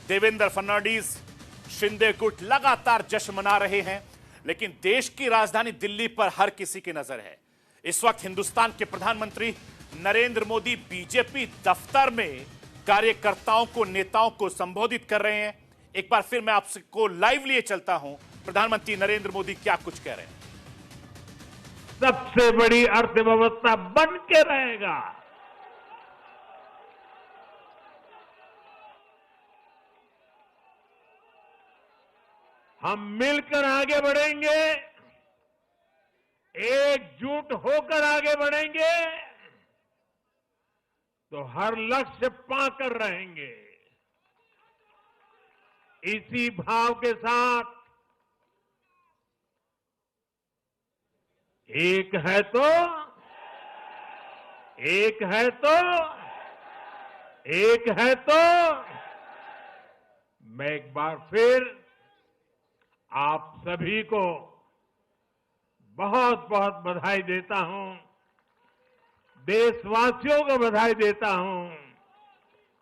देवेंद्र फडणवीस शिंदे गुट लगातार जश्न मना रहे हैं, लेकिन देश की राजधानी दिल्ली पर हर किसी की नजर है। इस वक्त हिंदुस्तान के प्रधानमंत्री नरेंद्र मोदी बीजेपी दफ्तर में कार्यकर्ताओं को, नेताओं को संबोधित कर रहे हैं। एक बार फिर मैं आपको लाइव लिए चलता हूं, प्रधानमंत्री नरेंद्र मोदी क्या कुछ कह रहे हैं। सबसे बड़ी अर्थव्यवस्था बन के रहेगा। हम मिलकर आगे बढ़ेंगे, एकजुट होकर आगे बढ़ेंगे तो हर लक्ष्य पाकर रहेंगे। इसी भाव के साथ एक है तो मैं एक बार फिर आप सभी को बहुत बहुत बधाई देता हूं, देशवासियों को बधाई देता हूं,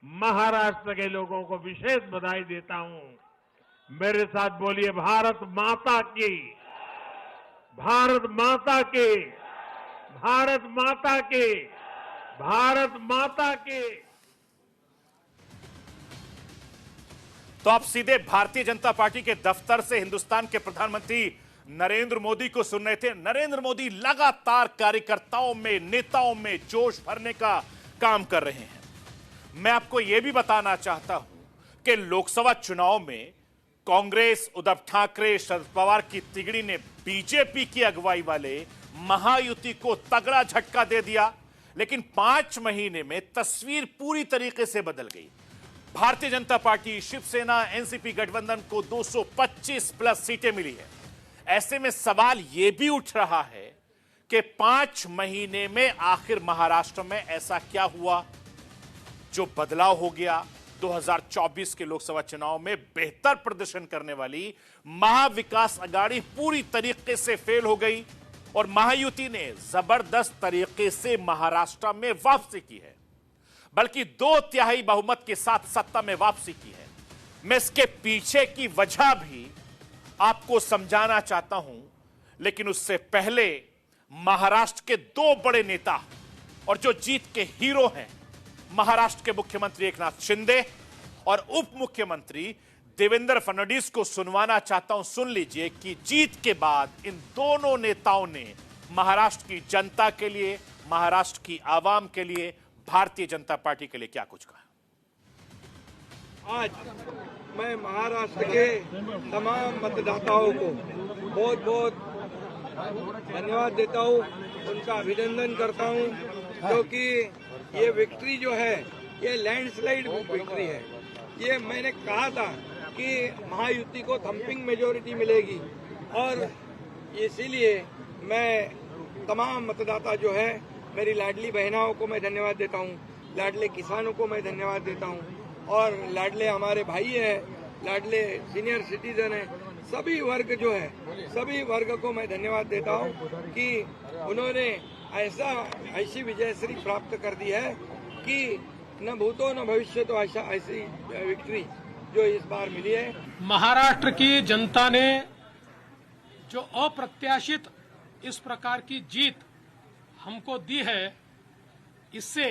महाराष्ट्र के लोगों को विशेष बधाई देता हूं। मेरे साथ बोलिए, भारत माता की, भारत माता की, भारत माता की, भारत माता की। तो आप सीधे भारतीय जनता पार्टी के दफ्तर से हिंदुस्तान के प्रधानमंत्री नरेंद्र मोदी को सुन रहे थे। नरेंद्र मोदी लगातार कार्यकर्ताओं में, नेताओं में जोश भरने का काम कर रहे हैं। मैं आपको यह भी बताना चाहता हूं कि लोकसभा चुनाव में कांग्रेस, उद्धव ठाकरे, शरद पवार की तिगड़ी ने बीजेपी की अगुवाई वाले महायुति को तगड़ा झटका दे दिया, लेकिन 5 महीने में तस्वीर पूरी तरीके से बदल गई। भारतीय जनता पार्टी, शिवसेना, एनसीपी गठबंधन को 225 प्लस सीटें मिली है। ऐसे में सवाल यह भी उठ रहा है कि 5 महीने में आखिर महाराष्ट्र में ऐसा क्या हुआ जो बदलाव हो गया। 2024 के लोकसभा चुनाव में बेहतर प्रदर्शन करने वाली महाविकास अघाड़ी पूरी तरीके से फेल हो गई और महायुति ने जबरदस्त तरीके से महाराष्ट्र में वापसी की है, बल्कि 2/3 बहुमत के साथ सत्ता में वापसी की है। मैं इसके पीछे की वजह भी आपको समझाना चाहता हूं, लेकिन उससे पहले महाराष्ट्र के 2 बड़े नेता और जो जीत के हीरो हैं, महाराष्ट्र के मुख्यमंत्री एकनाथ शिंदे और उप मुख्यमंत्री देवेंद्र फडणवीस को सुनवाना चाहता हूं। सुन लीजिए कि जीत के बाद इन दोनों नेताओं ने महाराष्ट्र की जनता के लिए, महाराष्ट्र की आवाम के लिए, भारतीय जनता पार्टी के लिए क्या कुछ कहा। आज मैं महाराष्ट्र के तमाम मतदाताओं को बहुत बहुत धन्यवाद देता हूं, उनका अभिनंदन करता हूं, क्योंकि ये विक्ट्री जो है ये लैंडस्लाइड विक्ट्री है। ये मैंने कहा था कि महायुति को थंपिंग मेजोरिटी मिलेगी और इसीलिए मैं तमाम मतदाता जो है, मेरी लाडली बहनाओं को मैं धन्यवाद देता हूँ, लाडले किसानों को मैं धन्यवाद देता हूँ और लाडले हमारे भाई हैं, लाडले सीनियर सिटीजन हैं, सभी वर्ग जो है, सभी वर्ग को मैं धन्यवाद देता हूँ कि उन्होंने ऐसी विजयश्री प्राप्त कर दी है कि न भूतो न भविष्य तो ऐसी विक्ट्री जो इस बार मिली है। महाराष्ट्र की जनता ने जो अप्रत्याशित इस प्रकार की जीत हमको दी है, इससे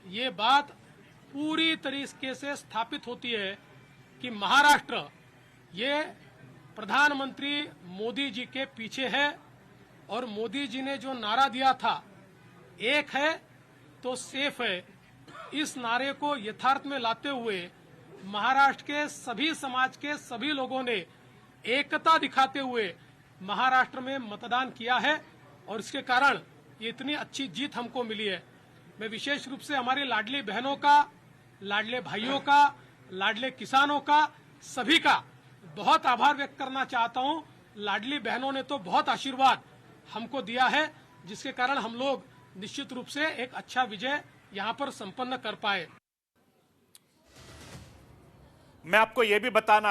ये बात पूरी तरीके से स्थापित होती है कि महाराष्ट्र ये प्रधानमंत्री मोदी जी के पीछे है और मोदी जी ने जो नारा दिया था, एक है तो सेफ है, इस नारे को यथार्थ में लाते हुए महाराष्ट्र के सभी समाज के सभी लोगों ने एकता दिखाते हुए महाराष्ट्र में मतदान किया है और इसके कारण ये इतनी अच्छी जीत हमको मिली है। मैं विशेष रूप से हमारी लाडली बहनों का, लाडले भाइयों का, लाडले किसानों का, सभी का बहुत आभार व्यक्त करना चाहता हूं। लाडली बहनों ने तो बहुत आशीर्वाद हमको दिया है, जिसके कारण हम लोग निश्चित रूप से एक अच्छा विजय यहां पर संपन्न कर पाए। मैं आपको यह भी बताना